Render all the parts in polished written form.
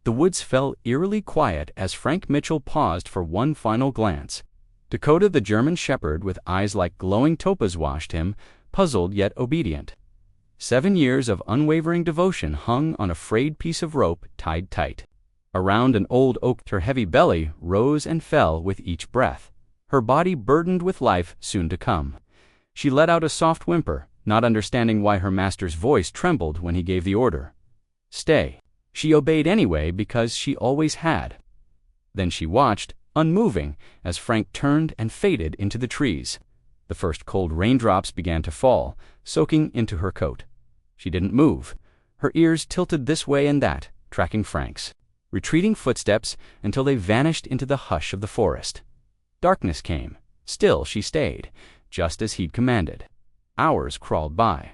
The woods fell eerily quiet as Frank Mitchell paused for one final glance. Dakota the German shepherd, with eyes like glowing topaz, watched him, puzzled yet obedient. 7 years of unwavering devotion hung on a frayed piece of rope tied tight. Around an old oak her heavy belly rose and fell with each breath, her body burdened with life soon to come. She let out a soft whimper, not understanding why her master's voice trembled when he gave the order. Stay. She obeyed anyway because she always had. Then she watched, unmoving, as Frank turned and faded into the trees. The first cold raindrops began to fall, soaking into her coat. She didn't move, her ears tilted this way and that, tracking Frank's retreating footsteps until they vanished into the hush of the forest. Darkness came. Still she stayed, just as he'd commanded. Hours crawled by.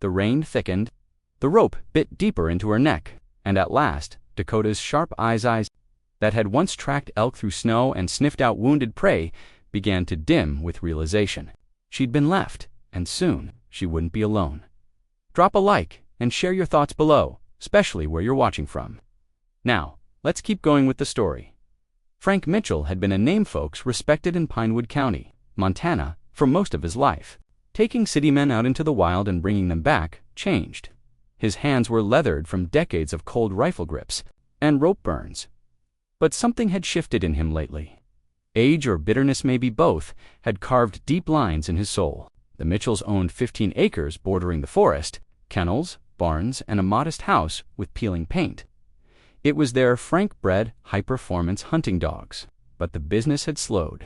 The rain thickened. The rope bit deeper into her neck, and at last, Dakota's sharp eyes that had once tracked elk through snow and sniffed out wounded prey began to dim with realization. She'd been left, and soon she wouldn't be alone. Drop a like and share your thoughts below, especially where you're watching from. Now, let's keep going with the story. Frank Mitchell had been a name folks respected in Pinewood County, Montana, for most of his life. Taking city men out into the wild and bringing them back changed. His hands were leathered from decades of cold rifle grips and rope burns. But something had shifted in him lately. Age or bitterness, maybe both, had carved deep lines in his soul. The Mitchells owned 15 acres bordering the forest, kennels, barns, and a modest house with peeling paint. It was there Frank bred high-performance hunting dogs, but the business had slowed.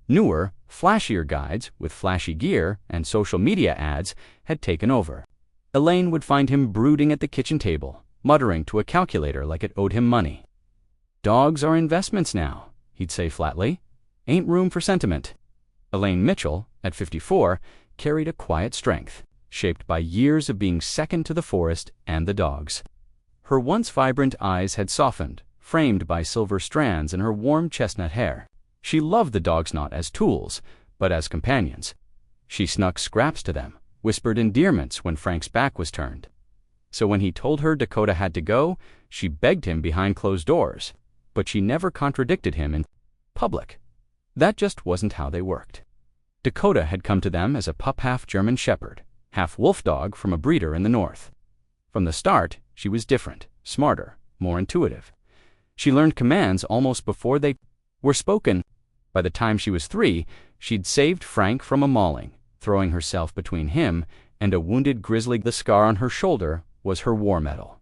Newer, flashier guides with flashy gear and social media ads had taken over. Elaine would find him brooding at the kitchen table, muttering to a calculator like it owed him money. "Dogs are investments now," he'd say flatly. "Ain't room for sentiment." Elaine Mitchell, at 54, carried a quiet strength, shaped by years of being second to the forest and the dogs. Her once vibrant eyes had softened, framed by silver strands in her warm chestnut hair. She loved the dogs not as tools, but as companions. She snuck scraps to them, whispered endearments when Frank's back was turned. So when he told her Dakota had to go, she begged him behind closed doors, but she never contradicted him in public. That just wasn't how they worked. Dakota had come to them as a pup-half German shepherd, half wolf dog from a breeder in the north. From the start, she was different, smarter, more intuitive. She learned commands almost before they were spoken. By the time she was 3, she'd saved Frank from a mauling, throwing herself between him and a wounded grizzly. The scar on her shoulder was her war medal.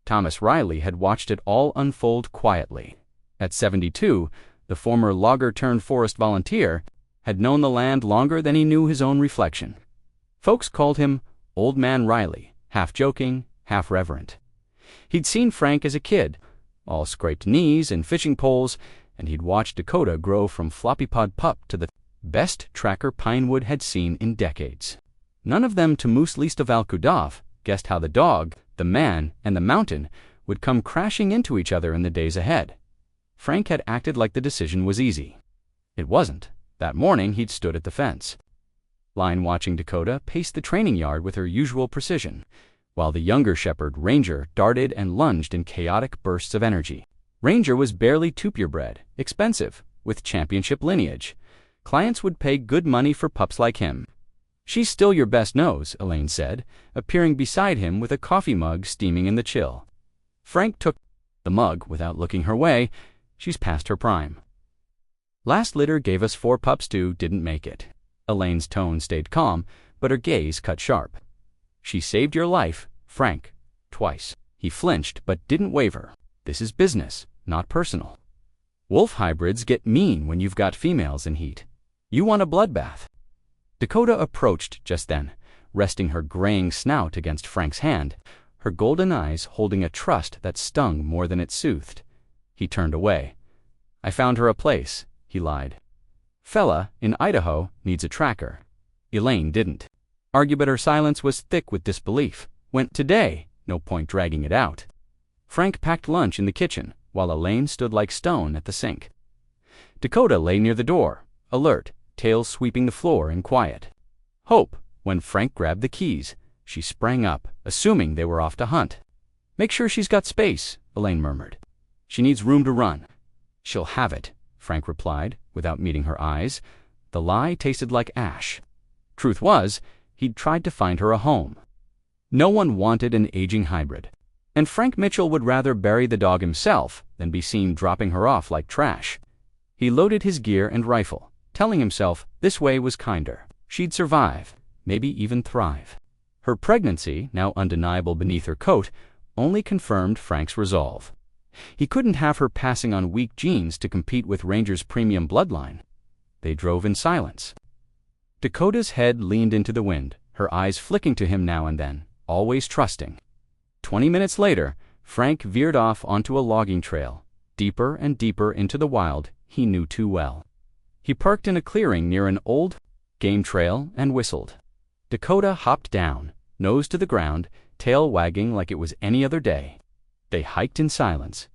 Thomas Riley had watched it all unfold quietly. At 72, the former logger-turned-forest volunteer had known the land longer than he knew his own reflection. Folks called him Old Man Riley, half joking, half reverent. He'd seen Frank as a kid, all scraped knees and fishing poles, and he'd watched Dakota grow from floppy-pod pup to the best tracker Pinewood had seen in decades. None of them, to Moose least of all Kudov, guessed how the dog, the man, and the mountain would come crashing into each other in the days ahead. Frank had acted like the decision was easy. It wasn't. That morning he'd stood at the fence. Line-watching Dakota paced the training yard with her usual precision, while the younger shepherd, Ranger, darted and lunged in chaotic bursts of energy. Ranger was barely two-purebred, expensive, with championship lineage. Clients would pay good money for pups like him. "She's still your best nose," Elaine said, appearing beside him with a coffee mug steaming in the chill. Frank took the mug without looking her way. "She's past her prime. Last litter gave us 4 pups too, didn't make it." Elaine's tone stayed calm, but her gaze cut sharp. "She saved your life, Frank, twice." He flinched but didn't waver. "This is business, not personal. Wolf hybrids get mean when you've got females in heat. You want a bloodbath." Dakota approached just then, resting her graying snout against Frank's hand, her golden eyes holding a trust that stung more than it soothed. He turned away. "I found her a place," he lied. "Fella in Idaho needs a tracker." Elaine didn't argue, but her silence was thick with disbelief. "Went today, no point dragging it out." Frank packed lunch in the kitchen, while Elaine stood like stone at the sink. Dakota lay near the door, alert, tail sweeping the floor in quiet. Hope, when Frank grabbed the keys, she sprang up, assuming they were off to hunt. "Make sure she's got space," Elaine murmured. She needs room to run." "She'll have it," Frank replied, without meeting her eyes. The lie tasted like ash. Truth was, he'd tried to find her a home. No one wanted an aging hybrid, and Frank Mitchell would rather bury the dog himself than be seen dropping her off like trash. He loaded his gear and rifle, telling himself this way was kinder. She'd survive, maybe even thrive. Her pregnancy, now undeniable beneath her coat, only confirmed Frank's resolve. He couldn't have her passing on weak genes to compete with Ranger's premium bloodline. They drove in silence. Dakota's head leaned into the wind, her eyes flicking to him now and then, always trusting. 20 minutes later, Frank veered off onto a logging trail, deeper and deeper into the wild he knew too well. He parked in a clearing near an old game trail and whistled. Dakota hopped down, nose to the ground, tail wagging like it was any other day. They hiked in silence.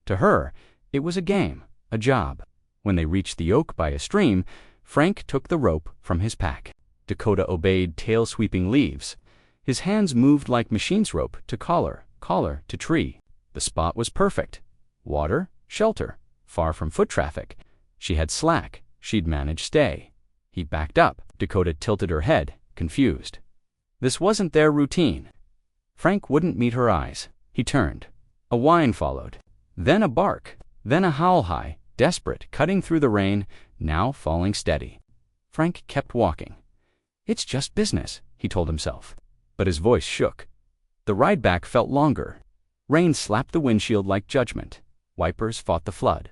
To her, it was a game, a job. When they reached the oak by a stream, Frank took the rope from his pack. Dakota obeyed tail-sweeping leaves. His hands moved like machine's rope to collar, collar to tree. The spot was perfect. Water, shelter, far from foot traffic. She had slack. She'd manage stay. He backed up. Dakota tilted her head, confused. This wasn't their routine. Frank wouldn't meet her eyes. He turned. A whine followed. Then a bark. Then a howl high, desperate, cutting through the rain, now falling steady. Frank kept walking. "It's just business," he told himself. But his voice shook. The ride back felt longer. Rain slapped the windshield like judgment. Wipers fought the flood.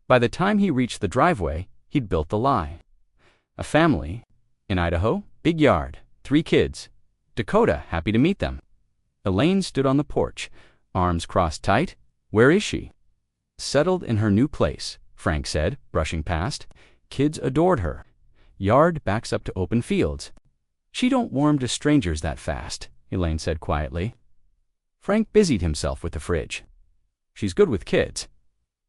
By the time he reached the driveway, he'd built the lie. A family. In Idaho, big yard, 3 kids. Dakota, happy to meet them. Elaine stood on the porch, arms crossed tight. "Where is she?" "Settled in her new place," Frank said, brushing past. "Kids adored her. Yard backs up to open fields." "She don't warm to strangers that fast," Elaine said quietly. Frank busied himself with the fridge. "She's good with kids."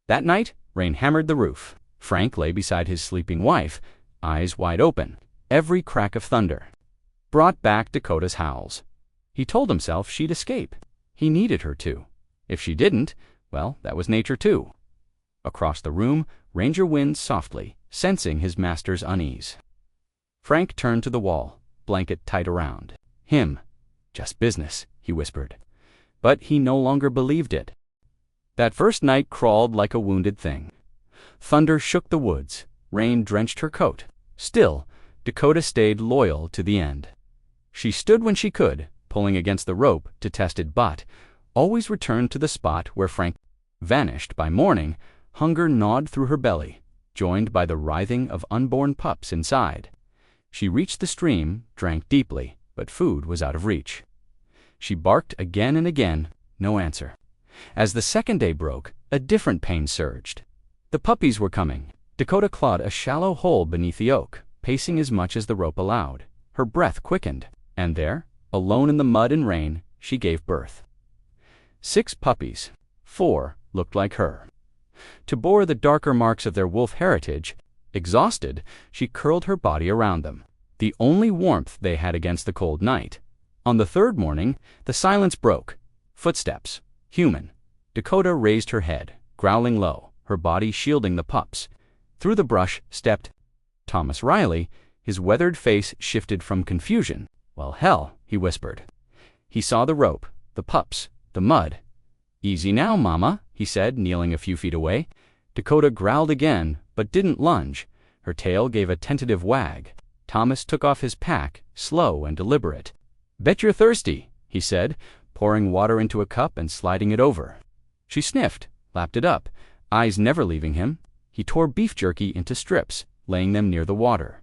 That night, rain hammered the roof. Frank lay beside his sleeping wife, eyes wide open, every crack of thunder. Brought back Dakota's howls. He told himself she'd escape. He needed her to. If she didn't, well, that was nature too. Across the room, Ranger whined softly, sensing his master's unease. Frank turned to the wall, blanket tight around him. "Just business," he whispered. But he no longer believed it. That first night crawled like a wounded thing. Thunder shook the woods. Rain drenched her coat. Still, Dakota stayed loyal to the end. She stood when she could, pulling against the rope to test it, but always returned to the spot where Frank vanished. By morning, hunger gnawed through her belly, joined by the writhing of unborn pups inside. She reached the stream, drank deeply, but food was out of reach. She barked again and again, no answer. As the second day broke, a different pain surged. The puppies were coming. Dakota clawed a shallow hole beneath the oak, pacing as much as the rope allowed. Her breath quickened, and there, alone in the mud and rain, she gave birth. 6 puppies. 4 looked like her. To bore the darker marks of their wolf heritage, exhausted, she curled her body around them, the only warmth they had against the cold night. On the third morning, the silence broke. Footsteps. Human. Dakota raised her head, growling low, her body shielding the pups. Through the brush stepped Thomas Riley. His weathered face shifted from confusion. "Well, hell," he whispered. He saw the rope, the pups, the mud. "Easy now, Mama," he said, kneeling a few feet away. Dakota growled again, but didn't lunge. Her tail gave a tentative wag. Thomas took off his pack, slow and deliberate. "Bet you're thirsty," he said, pouring water into a cup and sliding it over. She sniffed, lapped it up, eyes never leaving him. He tore beef jerky into strips, laying them near the water.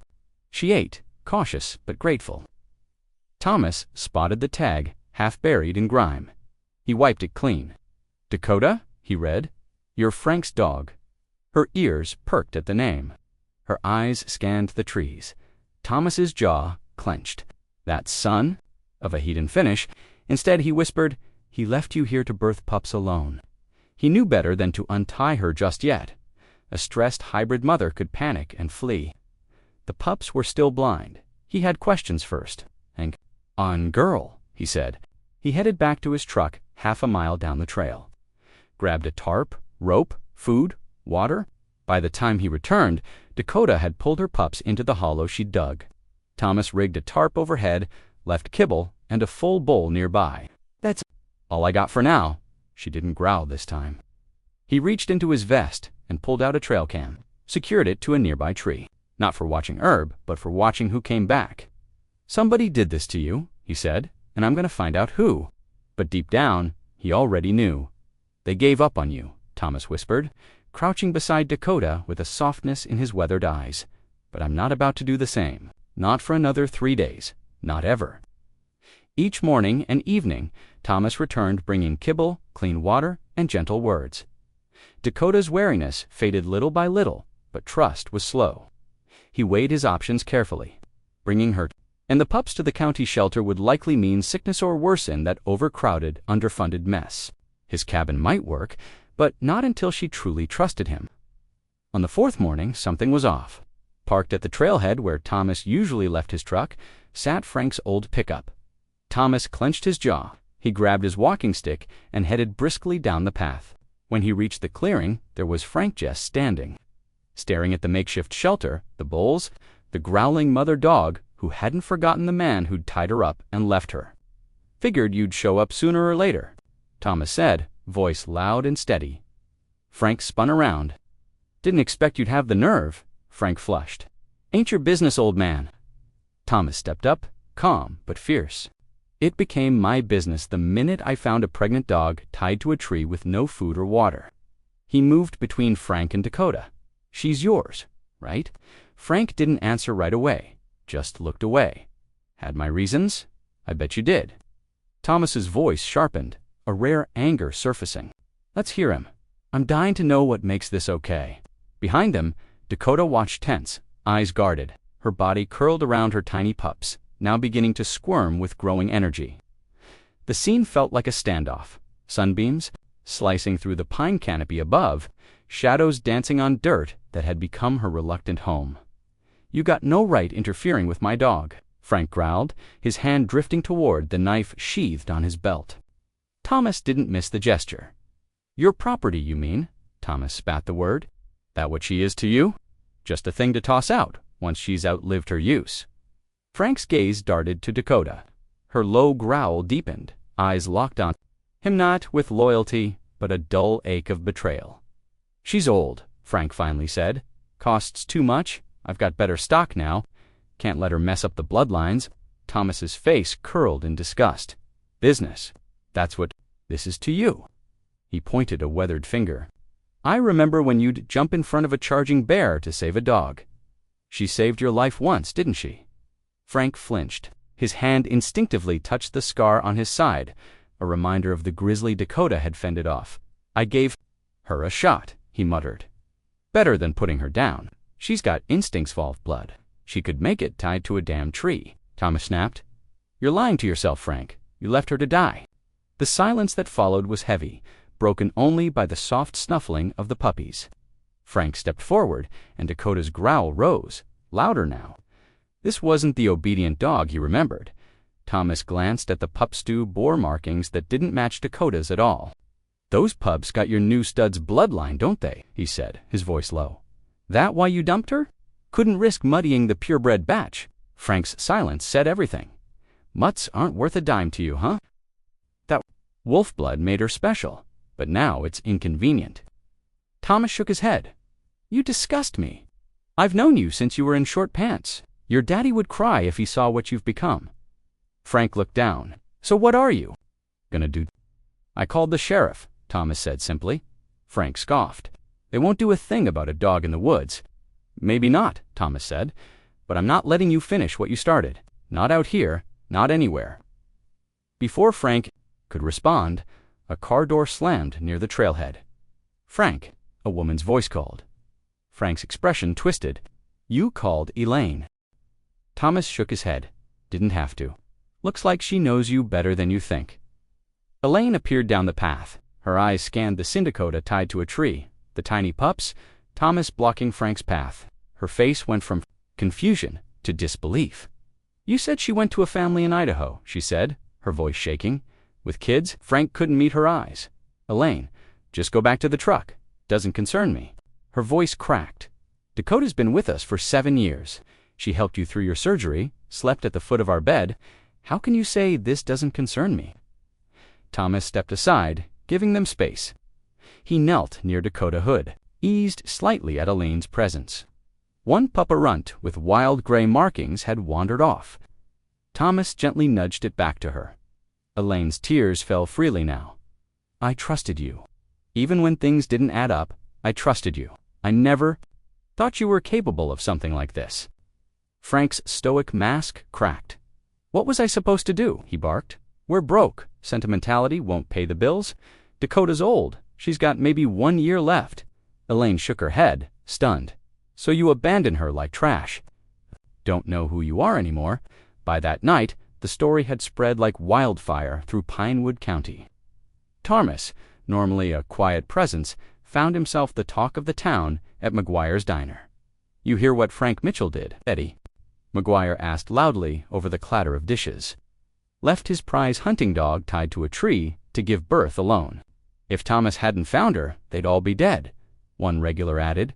She ate, cautious but grateful. Thomas spotted the tag, half buried in grime. He wiped it clean. "Dakota," he read, "you're Frank's dog." Her ears perked at the name. Her eyes scanned the trees. Thomas's jaw clenched. That son of a heathen finish. Instead, he whispered, "He left you here to birth pups alone." He knew better than to untie her just yet. A stressed hybrid mother could panic and flee. The pups were still blind. He had questions first. "And on girl," he said. He headed back to his truck 1/2 mile down the trail. Grabbed a tarp, Rope, food, water. By the time he returned, Dakota had pulled her pups into the hollow she'd dug. Thomas rigged a tarp overhead, left kibble and a full bowl nearby. "That's all I got for now." She didn't growl this time. He reached into his vest and pulled out a trail cam, secured it to a nearby tree. Not for watching Herb, but for watching who came back. "Somebody did this to you," he said, "and I'm going to find out who." But deep down, he already knew. "They gave up on you," Thomas whispered, crouching beside Dakota with a softness in his weathered eyes. "But I'm not about to do the same. Not for another 3 days. Not ever." Each morning and evening, Thomas returned bringing kibble, clean water, and gentle words. Dakota's wariness faded little by little, but trust was slow. He weighed his options carefully. Bringing her and the pups to the county shelter would likely mean sickness or worsen that overcrowded, underfunded mess. His cabin might work, but not until she truly trusted him. On the 4th morning, something was off. Parked at the trailhead where Thomas usually left his truck, sat Frank's old pickup. Thomas clenched his jaw. He grabbed his walking stick and headed briskly down the path. When he reached the clearing, there was Frank just standing, staring at the makeshift shelter, the bulls, the growling mother dog who hadn't forgotten the man who'd tied her up and left her. "Figured you'd show up sooner or later," Thomas said, voice loud and steady. Frank spun around. "Didn't expect you'd have the nerve." Frank flushed. "Ain't your business, old man." Thomas stepped up, calm but fierce. "It became my business the minute I found a pregnant dog tied to a tree with no food or water." He moved between Frank and Dakota. "She's yours, right?" Frank didn't answer right away, just looked away. "Had my reasons? I bet you did." Thomas's voice sharpened, a rare anger surfacing. "Let's hear him. I'm dying to know what makes this okay." Behind them, Dakota watched tense, eyes guarded, her body curled around her tiny pups, now beginning to squirm with growing energy. The scene felt like a standoff. Sunbeams slicing through the pine canopy above, shadows dancing on dirt that had become her reluctant home. "You got no right interfering with my dog," Frank growled, his hand drifting toward the knife sheathed on his belt. Thomas didn't miss the gesture. "Your property, you mean?" Thomas spat the word. "That what she is to you? Just a thing to toss out once she's outlived her use." Frank's gaze darted to Dakota. Her low growl deepened, eyes locked on him, not with loyalty, but a dull ache of betrayal. "She's old," Frank finally said. "Costs too much. I've got better stock now. Can't let her mess up the bloodlines." Thomas's face curled in disgust. "Business. That's what this is to you." He pointed a weathered finger. "I remember when you'd jump in front of a charging bear to save a dog. She saved your life once, didn't she?" Frank flinched. His hand instinctively touched the scar on his side, a reminder of the grizzly Dakota had fended off. "I gave her a shot," he muttered. "Better than putting her down. She's got instincts full of blood. She could make it tied to a damn tree." Thomas snapped. "You're lying to yourself, Frank. You left her to die." The silence that followed was heavy, broken only by the soft snuffling of the puppies. Frank stepped forward, and Dakota's growl rose, louder now. This wasn't the obedient dog he remembered. Thomas glanced at the pup stew bore markings that didn't match Dakota's at all. "Those pups got your new stud's bloodline, don't they?" he said, his voice low. "That why you dumped her? Couldn't risk muddying the purebred batch." Frank's silence said everything. "Mutts aren't worth a dime to you, huh? That wolf blood made her special, but now it's inconvenient." Thomas shook his head. "You disgust me. I've known you since you were in short pants. Your daddy would cry if he saw what you've become." Frank looked down. "So what are you gonna do?" "I called the sheriff," Thomas said simply. Frank scoffed. "They won't do a thing about a dog in the woods." "Maybe not," Thomas said, "but I'm not letting you finish what you started. Not out here, not anywhere." Before Frank could respond, a car door slammed near the trailhead. "Frank," a woman's voice called. Frank's expression twisted. "You called Elaine." Thomas shook his head. "Didn't have to. Looks like she knows you better than you think." Elaine appeared down the path. Her eyes scanned the Dakota tied to a tree, the tiny pups, Thomas blocking Frank's path. Her face went from confusion to disbelief. "You said she went to a family in Idaho," she said, her voice shaking. "With kids?" Frank couldn't meet her eyes. "Elaine, just go back to the truck. Doesn't concern me." Her voice cracked. "Dakota's been with us for 7 years. She helped you through your surgery, slept at the foot of our bed. How can you say this doesn't concern me?" Thomas stepped aside, giving them space. He knelt near Dakota Hood, eased slightly at Elaine's presence. One pup runt with wild gray markings had wandered off. Thomas gently nudged it back to her. Elaine's tears fell freely now. "I trusted you. Even when things didn't add up, I trusted you. I never thought you were capable of something like this." Frank's stoic mask cracked. "What was I supposed to do?" he barked. "We're broke. Sentimentality won't pay the bills. Dakota's old. She's got maybe 1 year left." Elaine shook her head, stunned. "So you abandon her like trash." "Don't know who you are anymore." By that night, the story had spread like wildfire through Pinewood County. Thomas, normally a quiet presence, found himself the talk of the town at McGuire's diner. "You hear what Frank Mitchell did, Eddie?" McGuire asked loudly over the clatter of dishes. "Left his prize hunting dog tied to a tree to give birth alone. If Thomas hadn't found her, they'd all be dead," one regular added.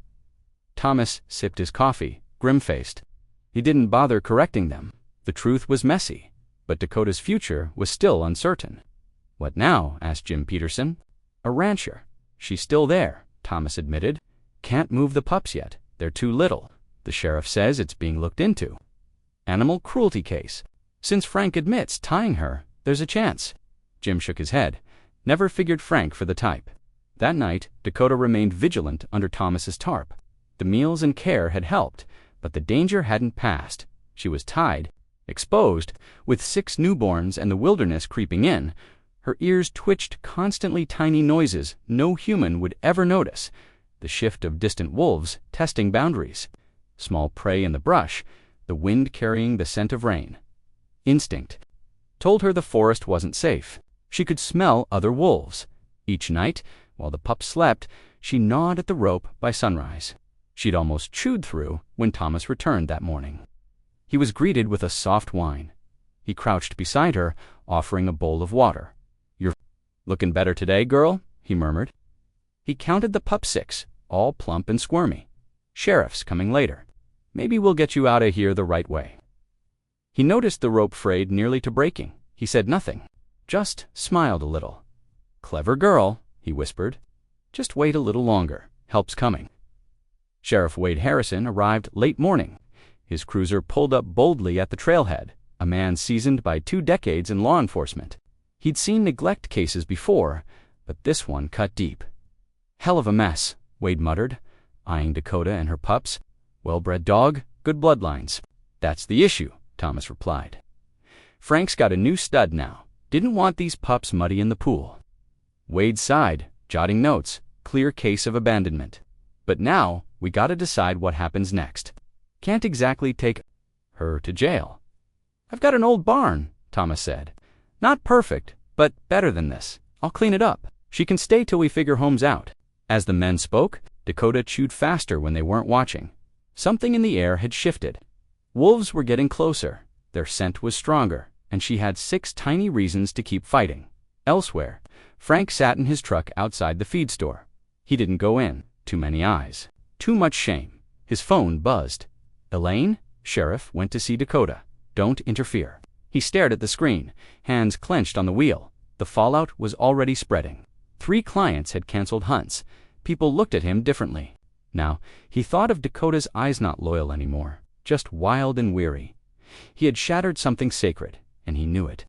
Thomas sipped his coffee, grim-faced. He didn't bother correcting them. The truth was messy, but Dakota's future was still uncertain. "What now?" asked Jim Peterson. "A rancher. She's still there," Thomas admitted. "Can't move the pups yet. They're too little. The sheriff says it's being looked into. Animal cruelty case. Since Frank admits tying her, there's a chance." Jim shook his head. Never figured Frank for the type. That night, Dakota remained vigilant under Thomas's tarp. The meals and care had helped, but the danger hadn't passed. She was tied, exposed, with 6 newborns and the wilderness creeping in. Her ears twitched constantly tiny noises no human would ever notice. The shift of distant wolves testing boundaries. Small prey in the brush, the wind carrying the scent of rain. Instinct told her the forest wasn't safe. She could smell other wolves. Each night, while the pup slept, she gnawed at the rope by sunrise. She'd almost chewed through when Thomas returned that morning. He was greeted with a soft whine. He crouched beside her, offering a bowl of water. "You're looking better today, girl," he murmured. He counted the pup 6, all plump and squirmy. "Sheriff's coming later. Maybe we'll get you out of here the right way." He noticed the rope frayed nearly to breaking. He said nothing, just smiled a little. "Clever girl," he whispered. "Just wait a little longer. Help's coming." Sheriff Wade Harrison arrived late morning. His cruiser pulled up boldly at the trailhead, a man seasoned by 2 decades in law enforcement. He'd seen neglect cases before, but this one cut deep. "Hell of a mess," Wade muttered, eyeing Dakota and her pups. "Well-bred dog, good bloodlines." "That's the issue," Thomas replied. "Frank's got a new stud now. Didn't want these pups muddy in the pool." Wade sighed, jotting notes. Clear case of abandonment. "But now, we gotta decide what happens next. Can't exactly take her to jail." "I've got an old barn," Thomas said. "Not perfect, but better than this. I'll clean it up. She can stay till we figure homes out." As the men spoke, Dakota chewed faster when they weren't watching. Something in the air had shifted. Wolves were getting closer. Their scent was stronger, and she had 6 tiny reasons to keep fighting. Elsewhere, Frank sat in his truck outside the feed store. He didn't go in. Too many eyes. Too much shame. His phone buzzed. "Elaine?" Sheriff went to see Dakota. "Don't interfere." He stared at the screen, hands clenched on the wheel. The fallout was already spreading. 3 clients had canceled hunts. People looked at him differently. Now, he thought of Dakota's eyes not loyal anymore, just wild and weary. He had shattered something sacred, and he knew it.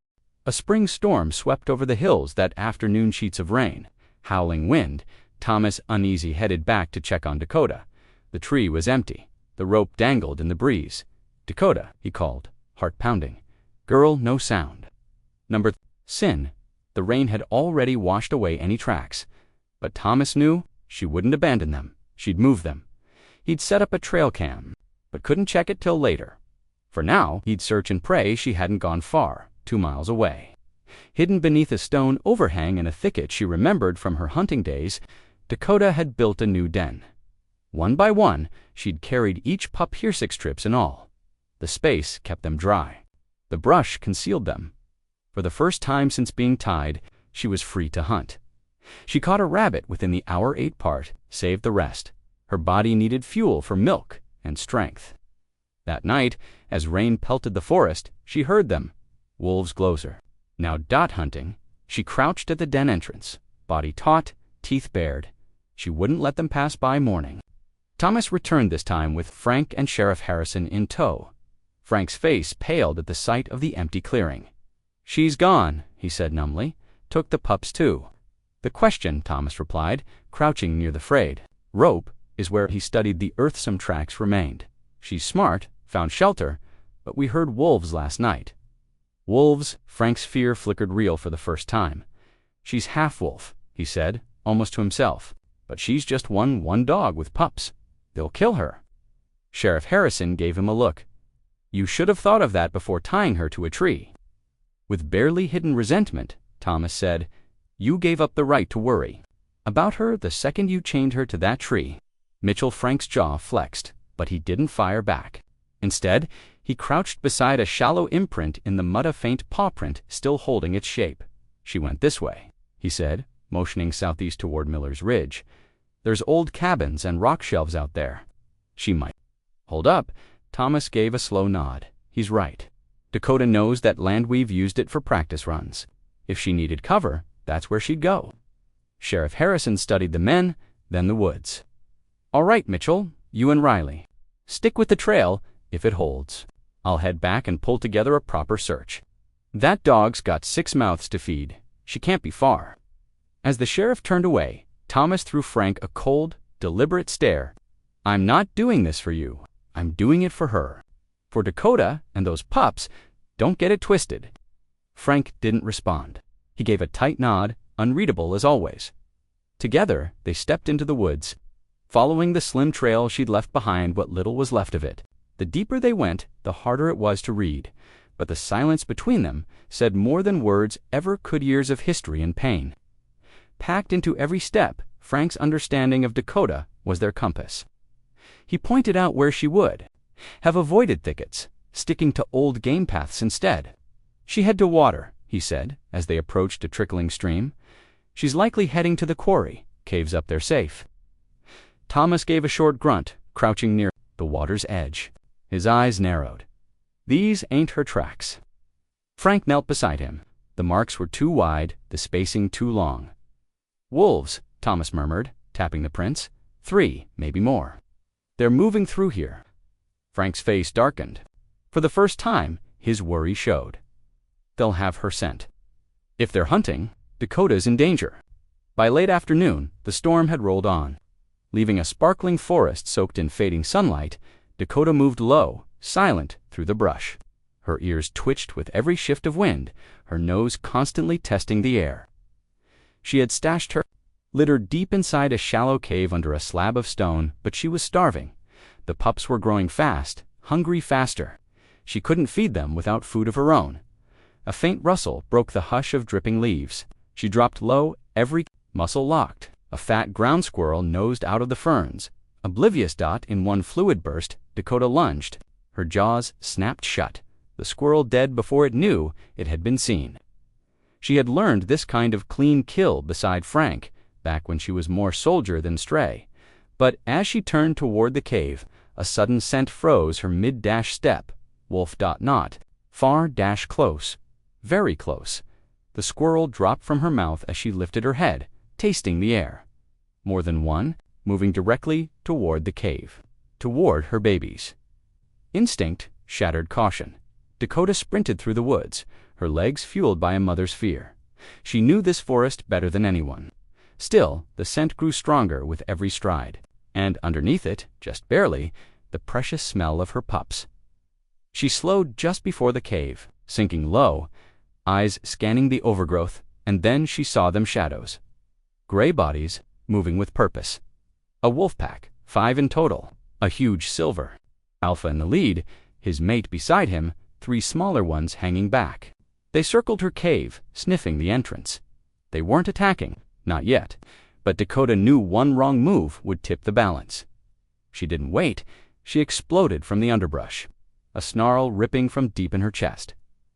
A spring storm swept over the hills that afternoon, sheets of rain, howling wind. Thomas, uneasy, headed back to check on Dakota. The tree was empty. The rope dangled in the breeze. "Dakota," he called, heart pounding. Girl, no sound. Sin. The rain had already washed away any tracks. But Thomas knew she wouldn't abandon them. She'd move them. He'd set up a trail cam, but couldn't check it till later. For now, he'd search and pray she hadn't gone far, 2 miles away. Hidden beneath a stone overhang in a thicket she remembered from her hunting days, Dakota had built a new den. One by one, she'd carried each pup here, 6 trips in all. The space kept them dry. The brush concealed them. For the first time since being tied, she was free to hunt. She caught a rabbit within the hour 8 part, saved the rest. Her body needed fuel for milk and strength. That night, as rain pelted the forest, she heard them. Wolves closer. Now dot hunting. She crouched at the den entrance, body taut, teeth bared. She wouldn't let them pass by morning. Thomas returned this time with Frank and Sheriff Harrison in tow. Frank's face paled at the sight of the empty clearing. "She's gone," he said numbly. "Took the pups too." "The question," Thomas replied, crouching near the frayed rope, "is where he studied the earthsome tracks remained. She's smart, found shelter, but we heard wolves last night." "Wolves?" Frank's fear flickered real for the first time. "She's half-wolf," he said, almost to himself. "But she's just one dog with pups. They'll kill her." Sheriff Harrison gave him a look. "You should have thought of that before tying her to a tree." With barely hidden resentment, Thomas said, "You gave up the right to worry about her the second you chained her to that tree." Mitchell Frank's jaw flexed, but he didn't fire back. Instead, he crouched beside a shallow imprint in the mud, a faint paw print still holding its shape. "She went this way," he said, motioning southeast toward Miller's Ridge. "There's old cabins and rock shelves out there. She might—" "Hold up." Thomas gave a slow nod. "He's right. Dakota knows that land. We've used it for practice runs. If she needed cover, that's where she'd go." Sheriff Harrison studied the men, then the woods. "All right, Mitchell, you and Riley. Stick with the trail if it holds. I'll head back and pull together a proper search. That dog's got 6 mouths to feed. She can't be far." As the sheriff turned away, Thomas threw Frank a cold, deliberate stare. "I'm not doing this for you. I'm doing it for her. For Dakota and those pups. Don't get it twisted." Frank didn't respond. He gave a tight nod, unreadable as always. Together, they stepped into the woods, following the slim trail she'd left behind, what little was left of it. The deeper they went, the harder it was to read, but the silence between them said more than words ever could. Years of history and pain. Packed into every step, Frank's understanding of Dakota was their compass. He pointed out where she would have avoided thickets, sticking to old game paths instead. "She had to water," he said, as they approached a trickling stream. "She's likely heading to the quarry. Caves up there safe." Thomas gave a short grunt, crouching near the water's edge. His eyes narrowed. "These ain't her tracks." Frank knelt beside him. The marks were too wide, the spacing too long. "Wolves," Thomas murmured, tapping the prints. 3, maybe more. "They're moving through here." Frank's face darkened. For the first time, his worry showed. "They'll have her scent. If they're hunting, Dakota's in danger." By late afternoon, the storm had rolled on. Leaving a sparkling forest soaked in fading sunlight, Dakota moved low, silent, through the brush. Her ears twitched with every shift of wind, her nose constantly testing the air. She had stashed her litter deep inside a shallow cave under a slab of stone, but she was starving. The pups were growing fast, hungry faster. She couldn't feed them without food of her own. A faint rustle broke the hush of dripping leaves. She dropped low, every muscle locked. A fat ground squirrel nosed out of the ferns. Oblivious dot in one fluid burst, Dakota lunged. Her jaws snapped shut, the squirrel dead before it knew it had been seen. She had learned this kind of clean kill beside Frank, back when she was more soldier than stray. But as she turned toward the cave, a sudden scent froze her mid-dash step. Wolf dot not. Far dash close. Very close. The squirrel dropped from her mouth as she lifted her head, tasting the air. More than one, moving directly toward the cave. Toward her babies. Instinct shattered caution. Dakota sprinted through the woods, her legs fueled by a mother's fear. She knew this forest better than anyone. Still, the scent grew stronger with every stride, and underneath it, just barely, the precious smell of her pups. She slowed just before the cave, sinking low, eyes scanning the overgrowth, and then she saw them shadows. Gray bodies, moving with purpose. A wolf pack, 5 in total, a huge silver. Alpha in the lead, his mate beside him, 3 smaller ones hanging back. They circled her cave, sniffing the entrance. They weren't attacking, not yet, but Dakota knew one wrong move would tip the balance. She didn't wait, she exploded from the underbrush, a snarl ripping from deep in her chest.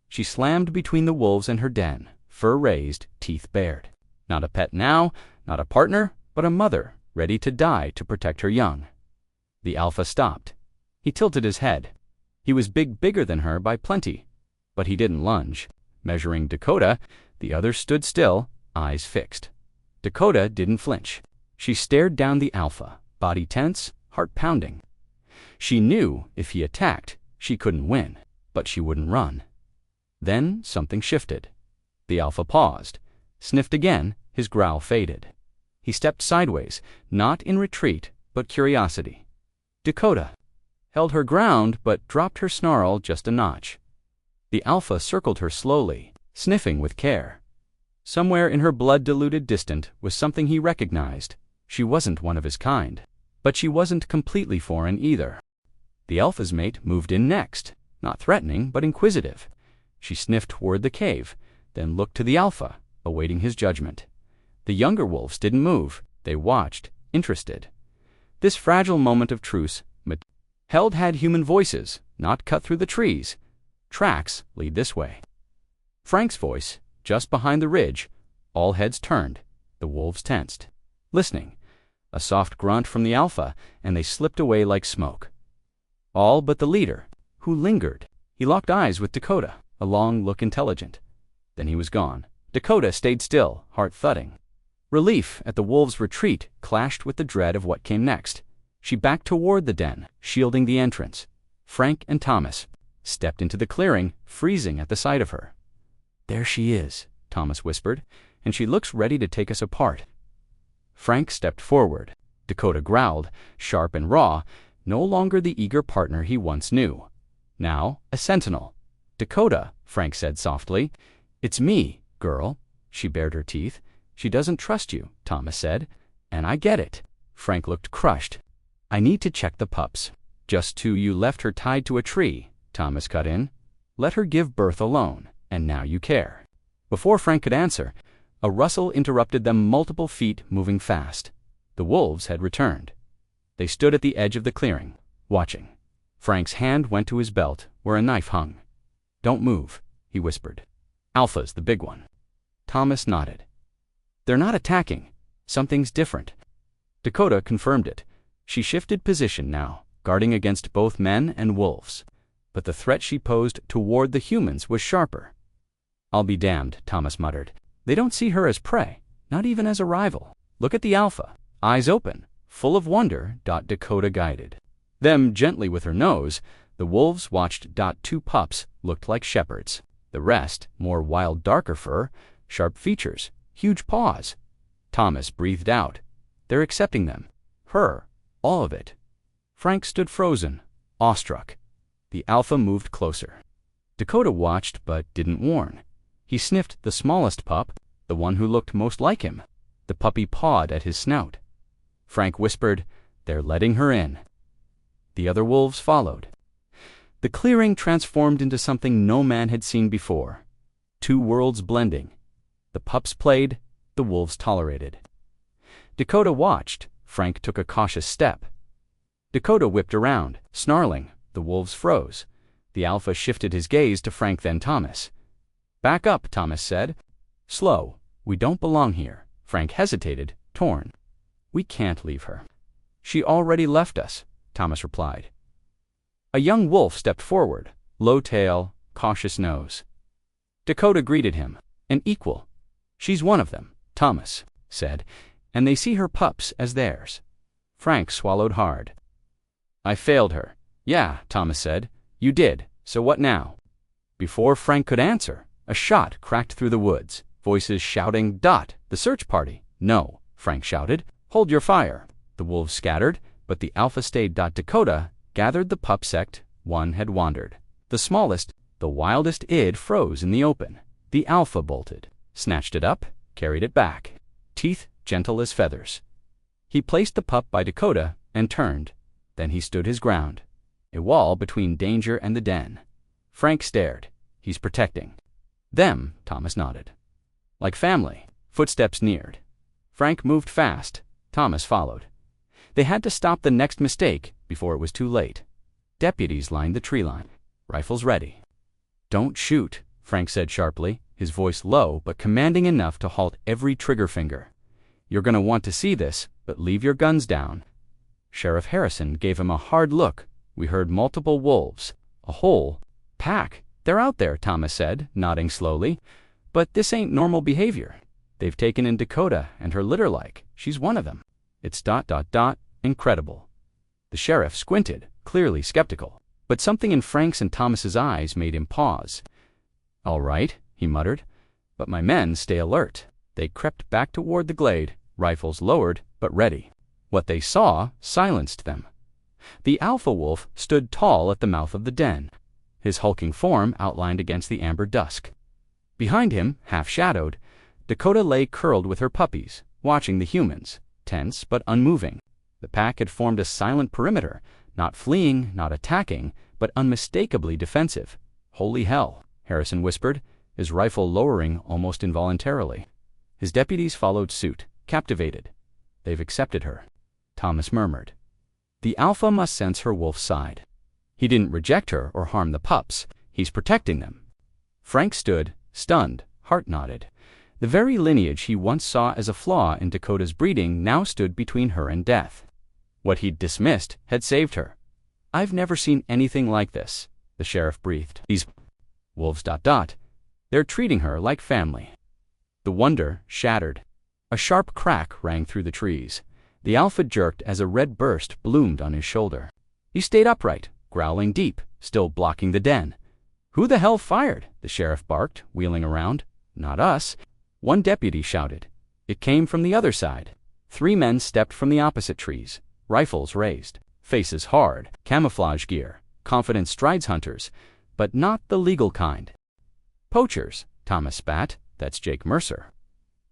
She slammed between the wolves and her den, fur raised, teeth bared. Not a pet now, not a partner, but a mother, ready to die to protect her young. The alpha stopped. He tilted his head. He was bigger than her by plenty. But he didn't lunge. Measuring Dakota, the other stood still, eyes fixed. Dakota didn't flinch. She stared down the alpha, body tense, heart pounding. She knew if he attacked, she couldn't win, but she wouldn't run. Then something shifted. The alpha paused, sniffed again, his growl faded. He stepped sideways, not in retreat, but curiosity. Dakota held her ground, but dropped her snarl just a notch. The alpha circled her slowly, sniffing with care. Somewhere in her blood-diluted distant was something he recognized. She wasn't one of his kind, but she wasn't completely foreign either. The alpha's mate moved in next, not threatening, but inquisitive. She sniffed toward the cave, then looked to the alpha, awaiting his judgment. The younger wolves didn't move. They watched, interested. This fragile moment of truce held had human voices, not cut through the trees. Tracks lead this way. Frank's voice, just behind the ridge. All heads turned. The wolves tensed. Listening. A soft grunt from the alpha, and they slipped away like smoke. All but the leader, who lingered. He locked eyes with Dakota, a long look intelligent. Then he was gone. Dakota stayed still, heart thudding. Relief at the wolves' retreat clashed with the dread of what came next. She backed toward the den, shielding the entrance. Frank and Thomas stepped into the clearing, freezing at the sight of her. "There she is," Thomas whispered, "and she looks ready to take us apart." Frank stepped forward. Dakota growled, sharp and raw, no longer the eager partner he once knew. Now a sentinel. "Dakota," Frank said softly. "It's me, girl." She bared her teeth. "She doesn't trust you," Thomas said. "And I get it." Frank looked crushed. "I need to check the pups." "Just two you left her tied to a tree," Thomas cut in. "Let her give birth alone, and now you care." Before Frank could answer, a rustle interrupted them, multiple feet moving fast. The wolves had returned. They stood at the edge of the clearing, watching. Frank's hand went to his belt, where a knife hung. "Don't move," he whispered. "Alpha's the big one." Thomas nodded. "They're not attacking. Something's different." Dakota confirmed it. She shifted position now, guarding against both men and wolves. But the threat she posed toward the humans was sharper. "I'll be damned," Thomas muttered. "They don't see her as prey, not even as a rival. Look at the alpha, eyes open, full of wonder." Dakota guided them gently with her nose. The wolves watched. Two pups looked like shepherds. The rest, more wild, darker fur, sharp features, huge paws. Thomas breathed out. "They're accepting them. Her. All of it." Frank stood frozen, awestruck. The alpha moved closer. Dakota watched but didn't warn. He sniffed the smallest pup, the one who looked most like him. The puppy pawed at his snout. Frank whispered, "They're letting her in." The other wolves followed. The clearing transformed into something no man had seen before. Two worlds blending. The pups played, the wolves tolerated. Dakota watched. Frank took a cautious step. Dakota whipped around, snarling. The wolves froze. The alpha shifted his gaze to Frank, then Thomas. "Back up," Thomas said. "Slow. We don't belong here." Frank hesitated, torn. "We can't leave her." "She already left us," Thomas replied. A young wolf stepped forward, low tail, cautious nose. Dakota greeted him, an equal. "She's one of them," Thomas said, "and they see her pups as theirs." Frank swallowed hard. "I failed her." "Yeah," Thomas said. "You did. So what now?" Before Frank could answer, a shot cracked through the woods, voices shouting, "The search party!" "No," Frank shouted. "Hold your fire." The wolves scattered, but the alpha stayed. Dakota gathered the pup sect. One had wandered. The smallest, the wildest froze in the open. The alpha bolted, snatched it up, carried it back, teeth gentle as feathers. He placed the pup by Dakota and turned. Then he stood his ground, a wall between danger and the den. Frank stared. "He's protecting." "Them," Thomas nodded. Like family. Footsteps neared. Frank moved fast. Thomas followed. They had to stop the next mistake before it was too late. Deputies lined the tree line, rifles ready. "Don't shoot," Frank said sharply. his voice low but commanding enough to halt every trigger finger. "You're gonna want to see this, but leave your guns down." Sheriff Harrison gave him a hard look. "We heard multiple wolves. A whole pack. They're out there," Thomas said, nodding slowly. "But this ain't normal behavior. They've taken in Dakota and her litter like she's one of them. It's ... incredible." The sheriff squinted, clearly skeptical. But something in Frank's and Thomas's eyes made him pause. "All right," he muttered, "but my men stay alert." They crept back toward the glade, rifles lowered but ready. What they saw silenced them. The alpha wolf stood tall at the mouth of the den, his hulking form outlined against the amber dusk. Behind him, half-shadowed, Dakota lay curled with her puppies, watching the humans, tense but unmoving. The pack had formed a silent perimeter, not fleeing, not attacking, but unmistakably defensive. "Holy hell," Harrison whispered, his rifle lowering almost involuntarily. His deputies followed suit, captivated. "They've accepted her," Thomas murmured. "The alpha must sense her wolf's side. He didn't reject her or harm the pups. He's protecting them." Frank stood, stunned, heart knotted. The very lineage he once saw as a flaw in Dakota's breeding now stood between her and death. What he'd dismissed had saved her. "I've never seen anything like this," the sheriff breathed. "These wolves ... they're treating her like family." The wonder shattered. A sharp crack rang through the trees. The alpha jerked as a red burst bloomed on his shoulder. He stayed upright, growling deep, still blocking the den. "Who the hell fired?" the sheriff barked, wheeling around. "Not us." One deputy shouted. It came from the other side. 3 men stepped from the opposite trees, rifles raised, faces hard, camouflage gear, confident strides hunters, but not the legal kind. "Poachers," Thomas spat. "That's Jake Mercer.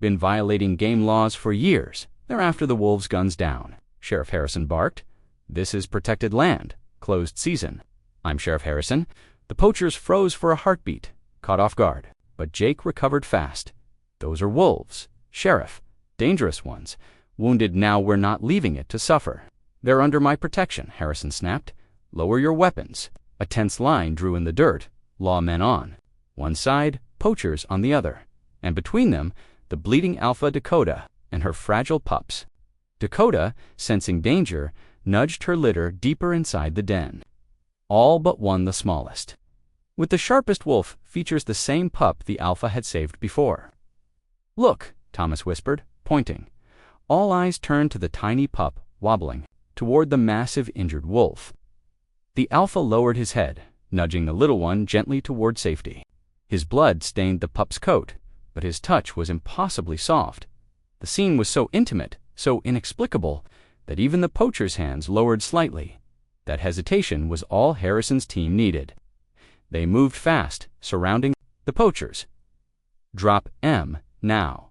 Been violating game laws for years. They're after the wolves' guns down," Sheriff Harrison barked. "This is protected land, closed season." "I'm Sheriff Harrison." The poachers froze for a heartbeat, caught off guard, but Jake recovered fast. "Those are wolves, Sheriff, dangerous ones. Wounded now, we're not leaving it to suffer." "They're under my protection," Harrison snapped. "Lower your weapons." A tense line drew in the dirt, lawmen on one side, poachers on the other, and between them, the bleeding alpha Dakota and her fragile pups. Dakota, sensing danger, nudged her litter deeper inside the den. All but one, the smallest. With the sharpest wolf, features the same pup the alpha had saved before. "Look," Thomas whispered, pointing. All eyes turned to the tiny pup, wobbling, toward the massive injured wolf. The alpha lowered his head, nudging the little one gently toward safety. His blood stained the pup's coat, but his touch was impossibly soft. The scene was so intimate, so inexplicable, that even the poacher's hands lowered slightly. That hesitation was all Harrison's team needed. They moved fast, surrounding the poachers. "Drop M, now."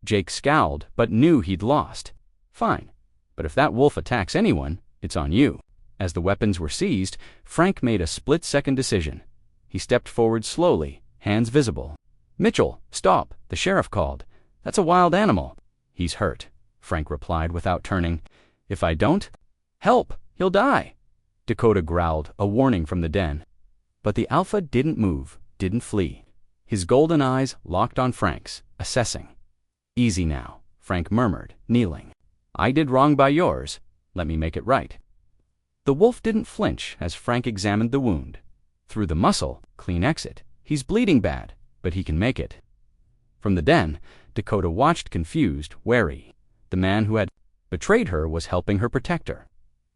Jake scowled, but knew he'd lost. "Fine, but if that wolf attacks anyone, it's on you." As the weapons were seized, Frank made a split-second decision. He stepped forward slowly, hands visible. "Mitchell, stop," the sheriff called. "That's a wild animal." "He's hurt," Frank replied without turning. "If I don't?" "Help! He'll die!" Dakota growled, a warning from the den. But the alpha didn't move, didn't flee. His golden eyes locked on Frank's, assessing. "Easy now," Frank murmured, kneeling. "I did wrong by yours. Let me make it right." The wolf didn't flinch as Frank examined the wound. Through the muscle, clean exit. He's bleeding bad, but he can make it. From the den, Dakota watched confused, wary. The man who had betrayed her was helping her protect her.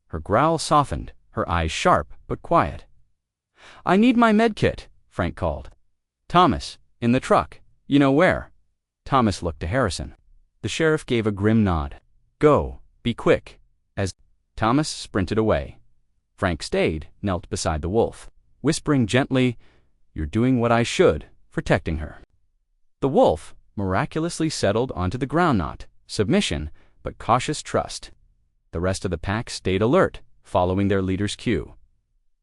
Her growl softened, her eyes sharp but quiet. "I need my med kit," Frank called. "Thomas, in the truck. You know where." Thomas looked to Harrison. The sheriff gave a grim nod. "Go, be quick." As Thomas sprinted away, Frank stayed, knelt beside the wolf, whispering gently, "You're doing what I should, protecting her." The wolf miraculously settled onto the ground, not submission, but cautious trust. The rest of the pack stayed alert, following their leader's cue.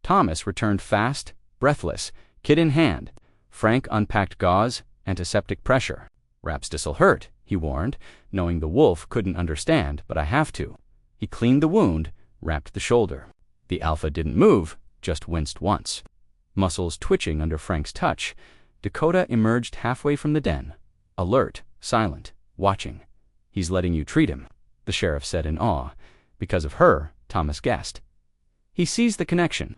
Thomas returned fast, breathless, kit in hand. Frank unpacked gauze, antiseptic pressure. "Wraps this'll hurt," he warned, knowing the wolf couldn't understand, "but I have to." He cleaned the wound, wrapped the shoulder. The alpha didn't move, just winced once. Muscles twitching under Frank's touch. Dakota emerged halfway from the den, alert, silent, watching. "He's letting you treat him," the sheriff said in awe. Because of her, Thomas guessed. He seized the connection.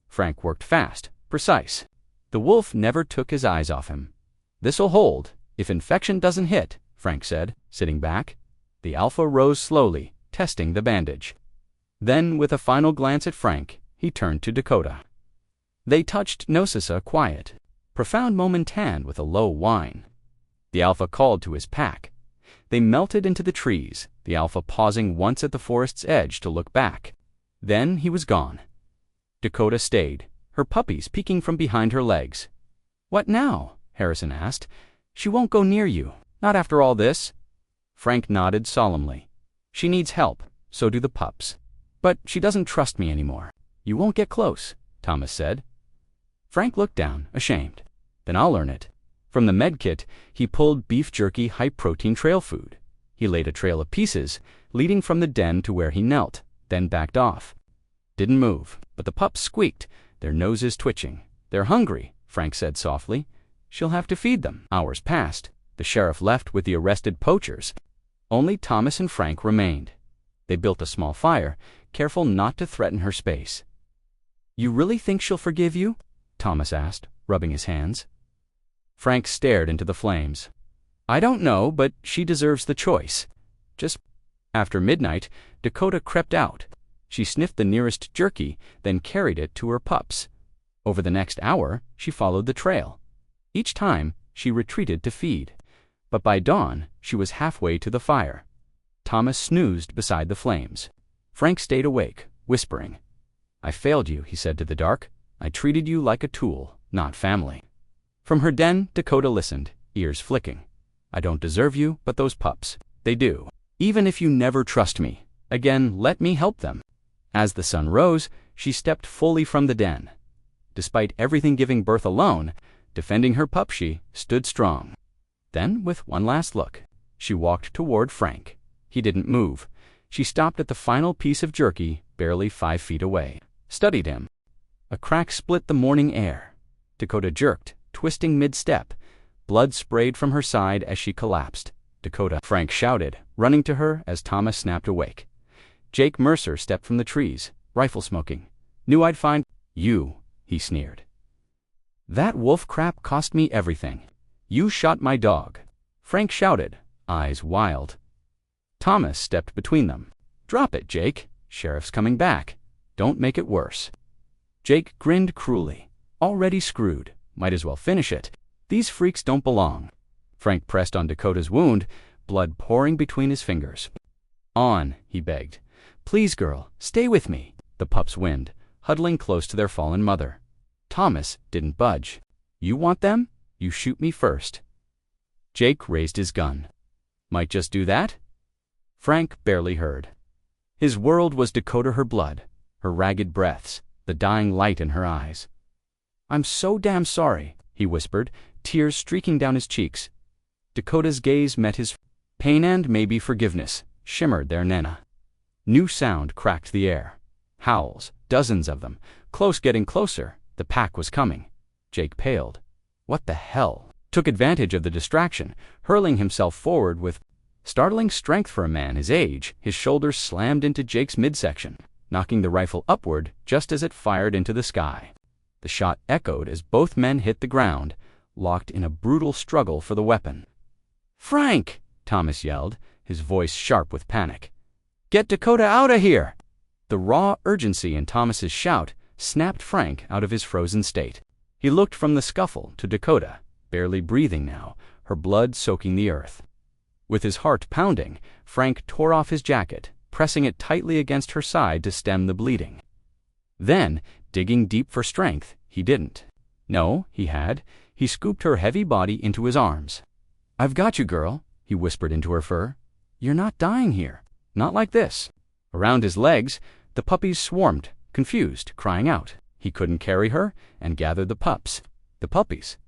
Frank worked fast, precise. The wolf never took his eyes off him. "This'll hold, if infection doesn't hit," Frank said, sitting back. The alpha rose slowly, testing the bandage. Then, with a final glance at Frank, he turned to Dakota. They touched Nosisa quiet, profound momentan with a low whine. The alpha called to his pack. They melted into the trees, the alpha pausing once at the forest's edge to look back. Then he was gone. Dakota stayed, her puppies peeking from behind her legs. "What now?" Harrison asked. "She won't go near you, not after all this." Frank nodded solemnly. "She needs help, so do the pups. But she doesn't trust me anymore." "You won't get close," Thomas said. Frank looked down, ashamed. "Then I'll learn it." From the med kit, he pulled beef jerky high-protein trail food. He laid a trail of pieces, leading from the den to where he knelt, then backed off. Didn't move, but the pups squeaked, their noses twitching. "They're hungry," Frank said softly. "She'll have to feed them." Hours passed. The sheriff left with the arrested poachers. Only Thomas and Frank remained. They built a small fire, careful not to threaten her space. "You really think she'll forgive you?" Thomas asked, rubbing his hands. Frank stared into the flames. "I don't know, but she deserves the choice." Just after midnight, Dakota crept out. She sniffed the nearest jerky, then carried it to her pups. Over the next hour, she followed the trail. Each time, she retreated to feed. But by dawn, she was halfway to the fire. Thomas snoozed beside the flames. Frank stayed awake, whispering. "I failed you," he said to the dark. "I treated you like a tool, not family." From her den, Dakota listened, ears flicking. "I don't deserve you, but those pups, they do. Even if you never trust me, again, let me help them." As the sun rose, she stepped fully from the den. Despite everything giving birth alone, defending her pup, she stood strong. Then, with one last look, she walked toward Frank. He didn't move. She stopped at the final piece of jerky, barely 5 feet away. Studied him. A crack split the morning air. Dakota jerked, twisting mid-step. Blood sprayed from her side as she collapsed. "Dakota!" Frank shouted, running to her as Thomas snapped awake. Jake Mercer stepped from the trees, rifle smoking. "Knew I'd find you," he sneered. "That wolf crap cost me everything. You shot my dog," Frank shouted, eyes wild. Thomas stepped between them. "Drop it, Jake. Sheriff's coming back. Don't make it worse." Jake grinned cruelly. "Already screwed. Might as well finish it. These freaks don't belong." Frank pressed on Dakota's wound, blood pouring between his fingers. "On," he begged. "Please, girl, stay with me." The pups winced, huddling close to their fallen mother. Thomas didn't budge. "You want them? You shoot me first." Jake raised his gun. "Might just do that?" Frank barely heard. His world was Dakota, her blood, her ragged breaths, the dying light in her eyes. "I'm so damn sorry," he whispered, tears streaking down his cheeks. Dakota's gaze met his. Pain and maybe forgiveness shimmered their nana. New sound cracked the air. Howls, dozens of them, close, getting closer. The pack was coming. Jake paled. What the hell? Took advantage of the distraction, hurling himself forward with startling strength for a man his age. His shoulders slammed into Jake's midsection, knocking the rifle upward just as it fired into the sky. The shot echoed as both men hit the ground, locked in a brutal struggle for the weapon. "Frank!" Thomas yelled, his voice sharp with panic. "Get Dakota out of here!" The raw urgency in Thomas's shout snapped Frank out of his frozen state. He looked from the scuffle to Dakota, barely breathing now, her blood soaking the earth. With his heart pounding, Frank tore off his jacket, pressing it tightly against her side to stem the bleeding. Then, digging deep for strength, he didn't. No, he had. He scooped her heavy body into his arms. "I've got you, girl," he whispered into her fur. "You're not dying here. Not like this." Around his legs, the puppies swarmed, confused, crying out. He couldn't carry her, and gathered the pups. "The puppies,"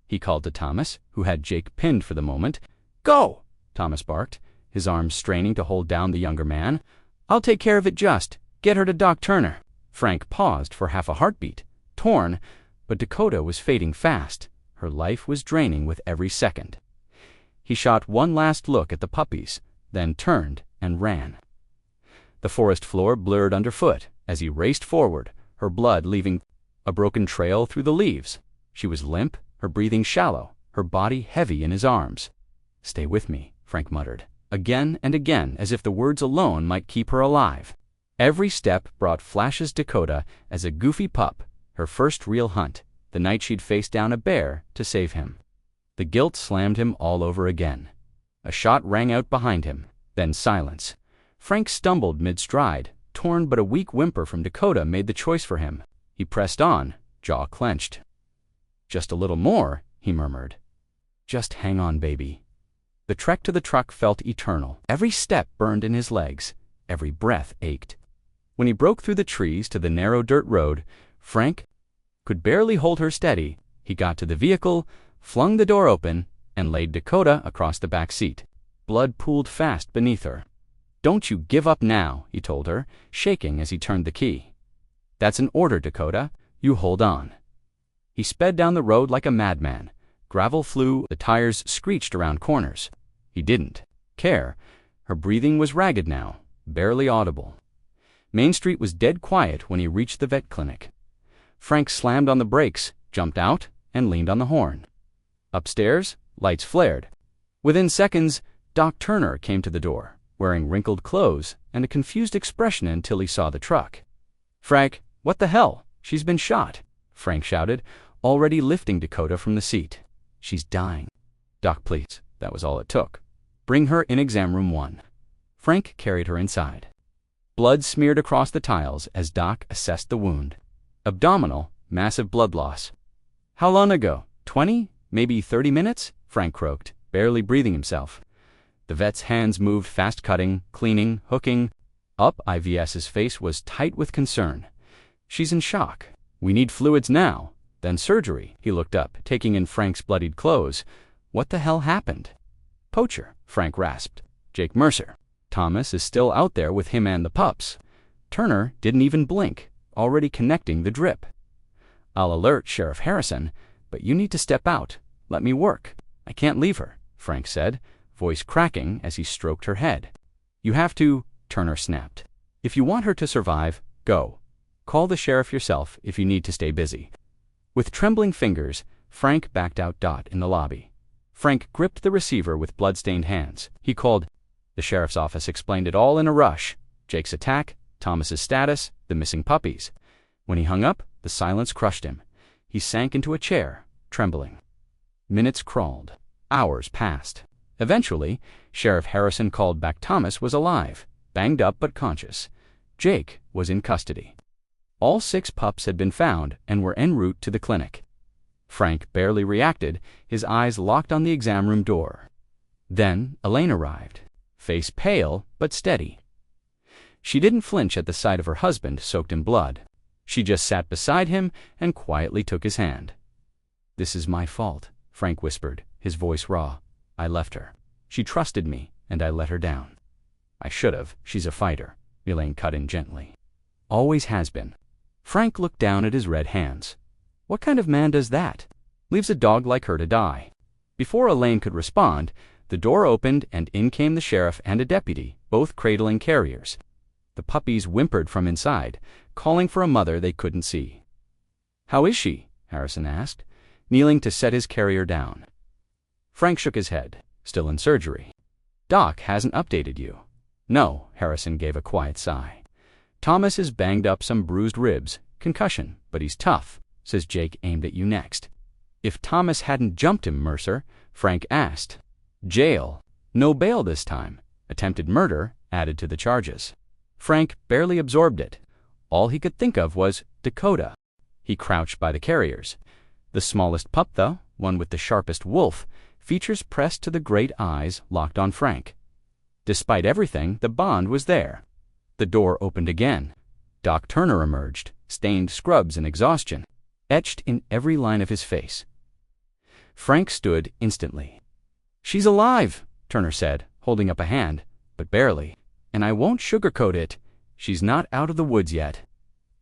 he called to Thomas, who had Jake pinned for the moment. "Go!" Thomas barked, his arms straining to hold down the younger man. "I'll take care of it just. Get her to Doc Turner." Frank paused for half a heartbeat, torn, but Dakota was fading fast, Her life was draining with every second. He shot one last look at the puppies, then turned and ran. The forest floor blurred underfoot as he raced forward, her blood leaving a broken trail through the leaves. She was limp, her breathing shallow, her body heavy in his arms. "Stay with me," Frank muttered, again and again, as if the words alone might keep her alive. Every step brought flashes Dakota as a goofy pup, her first real hunt, the night she'd faced down a bear to save him. The guilt slammed him all over again. A shot rang out behind him, then silence. Frank stumbled mid-stride, torn, but a weak whimper from Dakota made the choice for him. He pressed on, jaw clenched. "Just a little more," he murmured. "Just hang on, baby." The trek to the truck felt eternal. Every step burned in his legs. Every breath ached. When he broke through the trees to the narrow dirt road, Frank could barely hold her steady. He got to the vehicle, flung the door open, and laid Dakota across the back seat. Blood pooled fast beneath her. "Don't you give up now," he told her, shaking as he turned the key. "That's an order, Dakota. You hold on." He sped down the road like a madman. Gravel flew, the tires screeched around corners. He didn't care. Her breathing was ragged now, barely audible. Main Street was dead quiet when he reached the vet clinic. Frank slammed on the brakes, jumped out, and leaned on the horn. Upstairs, lights flared. Within seconds, Doc Turner came to the door, wearing wrinkled clothes and a confused expression until he saw the truck. "Frank, what the hell? She's been shot," Frank shouted, already lifting Dakota from the seat. "She's dying." "Doc, please." That was all it took. "Bring her in exam room 1. Frank carried her inside. Blood smeared across the tiles as Doc assessed the wound. Abdominal, massive blood loss. "How long ago? 20? Maybe 30 minutes?" Frank croaked, barely breathing himself. The vet's hands moved fast, cutting, cleaning, hooking. Up, IVS's face was tight with concern. "She's in shock. We need fluids now. Then surgery." He looked up, taking in Frank's bloodied clothes. "What the hell happened?" "Poacher," Frank rasped. "Jake Mercer. Thomas is still out there with him and the pups." Turner didn't even blink, already connecting the drip. "I'll alert Sheriff Harrison, but you need to step out. Let me work." "I can't leave her," Frank said, voice cracking as he stroked her head. "You have to," Turner snapped. "If you want her to survive, go. Call the sheriff yourself if you need to stay busy." With trembling fingers, Frank backed out Dot in the lobby. Frank gripped the receiver with blood-stained hands. He called. The sheriff's office explained it all in a rush. Jake's attack, Thomas's status, the missing puppies. When he hung up, the silence crushed him. He sank into a chair, trembling. Minutes crawled. Hours passed. Eventually, Sheriff Harrison called back Thomas was alive, banged up but conscious. Jake was in custody. All 6 pups had been found and were en route to the clinic. Frank barely reacted, his eyes locked on the exam room door. Then Elaine arrived, face pale but steady. She didn't flinch at the sight of her husband soaked in blood. She just sat beside him and quietly took his hand. "This is my fault," Frank whispered, his voice raw. "I left her. She trusted me, and I let her down." "I should have. She's a fighter," Elaine cut in gently. "Always has been." Frank looked down at his red hands. What kind of man does that? Leaves a dog like her to die? Before Elaine could respond, the door opened and in came the sheriff and a deputy, both cradling carriers. The puppies whimpered from inside, calling for a mother they couldn't see. "How is she?" Harrison asked, kneeling to set his carrier down. Frank shook his head. "Still in surgery." "Doc hasn't updated you." "No," Harrison gave a quiet sigh. "Thomas has banged up some bruised ribs, concussion, but he's tough," says Jake aimed at you next. "If Thomas hadn't jumped him, Mercer," Frank asked. "Jail. No bail this time. Attempted murder added to the charges." Frank barely absorbed it. All he could think of was Dakota. He crouched by the carriers. The smallest pup, though, one with the sharpest wolf, features pressed to the great eyes locked on Frank. Despite everything, the bond was there. The door opened again. Doc Turner emerged, stained scrubs and exhaustion, etched in every line of his face. Frank stood instantly. "She's alive," Turner said, holding up a hand, "but barely. And I won't sugarcoat it. She's not out of the woods yet."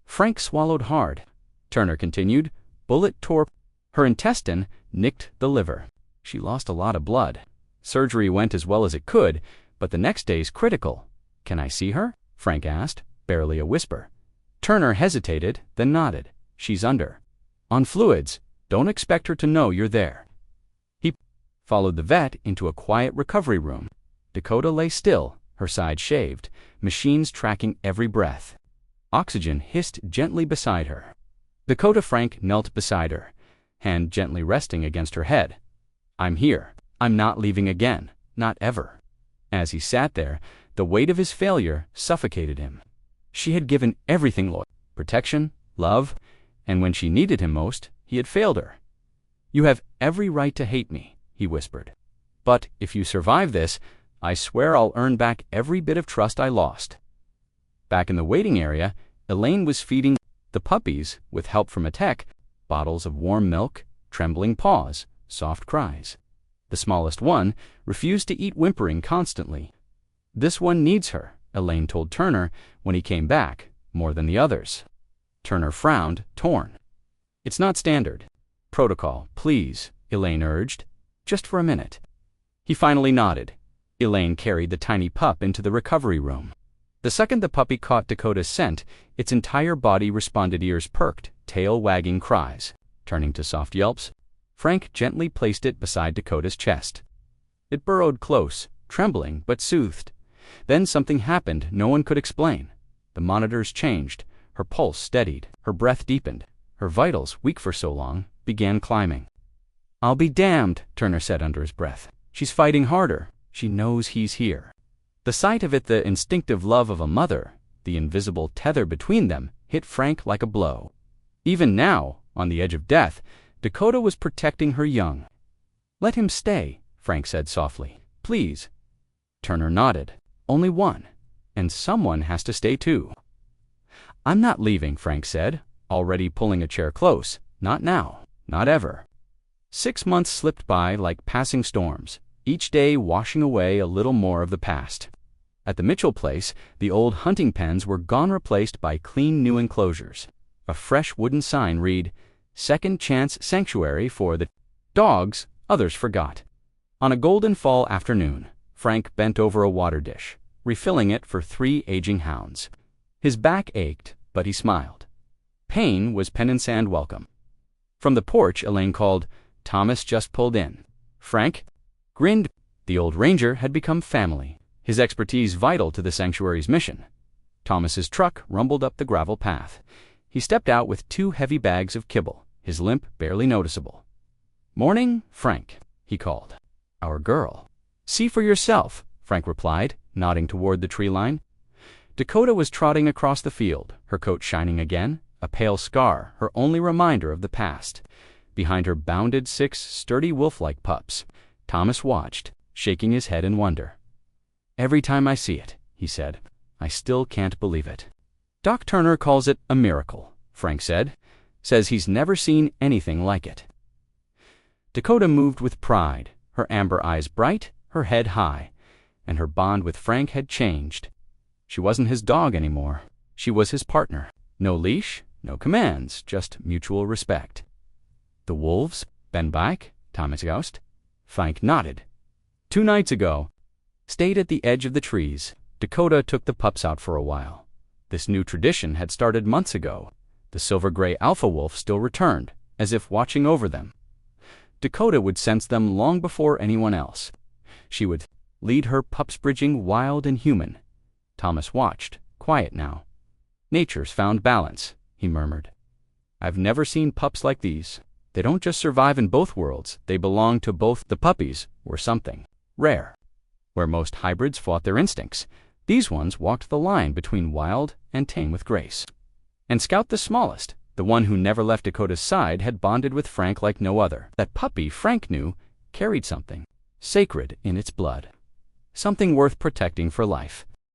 Frank swallowed hard. Turner continued, "Bullet tore her intestine, nicked the liver. She lost a lot of blood. Surgery went as well as it could, but the next day's critical. "Can I see her?" Frank asked, barely a whisper. Turner hesitated, then nodded. "She's on fluids. Don't expect her to know you're there." He followed the vet into a quiet recovery room. Dakota lay still, her side shaved, machines tracking every breath. Oxygen hissed gently beside her. Frank knelt beside her, hand gently resting against her head. "I'm here. I'm not leaving again. Not ever." As he sat there, the weight of his failure suffocated him. She had given everything: loyalty, protection, love, and when she needed him most, he had failed her. "You have every right to hate me," he whispered. "But if you survive this, I swear I'll earn back every bit of trust I lost." Back in the waiting area, Elaine was feeding the puppies, with help from a tech, bottles of warm milk, trembling paws, soft cries. The smallest one refused to eat, whimpering constantly. "This one needs her," Elaine told Turner when he came back, "more than the others." Turner frowned, torn. "It's not standard protocol, please," Elaine urged. "Just for a minute." He finally nodded. Elaine carried the tiny pup into the recovery room. The second the puppy caught Dakota's scent, its entire body responded: ears perked, tail wagging, cries. Turning to soft yelps, Frank gently placed it beside Dakota's chest. It burrowed close, trembling but soothed. Then something happened no one could explain. The monitors changed, her pulse steadied, her breath deepened. Her vitals, weak for so long, began climbing. "I'll be damned," Turner said under his breath. "She's fighting harder. She knows he's here." The sight of it, the instinctive love of a mother, the invisible tether between them, hit Frank like a blow. Even now, on the edge of death, Dakota was protecting her young. "Let him stay," Frank said softly. "Please." Turner nodded. "Only one. And someone has to stay too." "I'm not leaving," Frank said, already pulling a chair close. "Not now. Not ever." 6 months slipped by like passing storms, each day washing away a little more of the past. At the Mitchell place, the old hunting pens were gone, replaced by clean new enclosures. A fresh wooden sign read, "Second Chance Sanctuary for the dogs others forgot." On a golden fall afternoon, Frank bent over a water dish, refilling it for 3 aging hounds. His back ached, but he smiled. Pain was penance and welcome. From the porch, Elaine called, "Thomas just pulled in." Frank grinned. The old ranger had become family, his expertise vital to the sanctuary's mission. Thomas's truck rumbled up the gravel path. He stepped out with 2 heavy bags of kibble, his limp barely noticeable. "Morning, Frank," he called. "Our girl." "See for yourself," Frank replied, nodding toward the tree line. Dakota was trotting across the field, her coat shining again, a pale scar, her only reminder of the past. Behind her bounded 6 sturdy wolf-like pups. Thomas watched, shaking his head in wonder. "Every time I see it," he said, "I still can't believe it." "Doc Turner calls it a miracle," Frank said. "Says he's never seen anything like it." Dakota moved with pride, her amber eyes bright, her head high, and her bond with Frank had changed. She wasn't his dog anymore. She was his partner. No leash, no commands, just mutual respect. "The wolves been back?" Thomas asked. Frank nodded. 2 nights ago. Stayed at the edge of the trees. Dakota took the pups out for a while. This new tradition had started months ago. The silver-gray alpha wolf still returned, as if watching over them. Dakota would sense them long before anyone else. She would lead her pups, bridging wild and human. Thomas watched, quiet now. "Nature's found balance," he murmured. "I've never seen pups like these. They don't just survive in both worlds, they belong to both." The puppies were something rare. Where most hybrids fought their instincts, these ones walked the line between wild and tame with grace. And Scout, the smallest, the one who never left Dakota's side, had bonded with Frank like no other. That puppy, Frank knew, carried something sacred in its blood. Something worth protecting for life.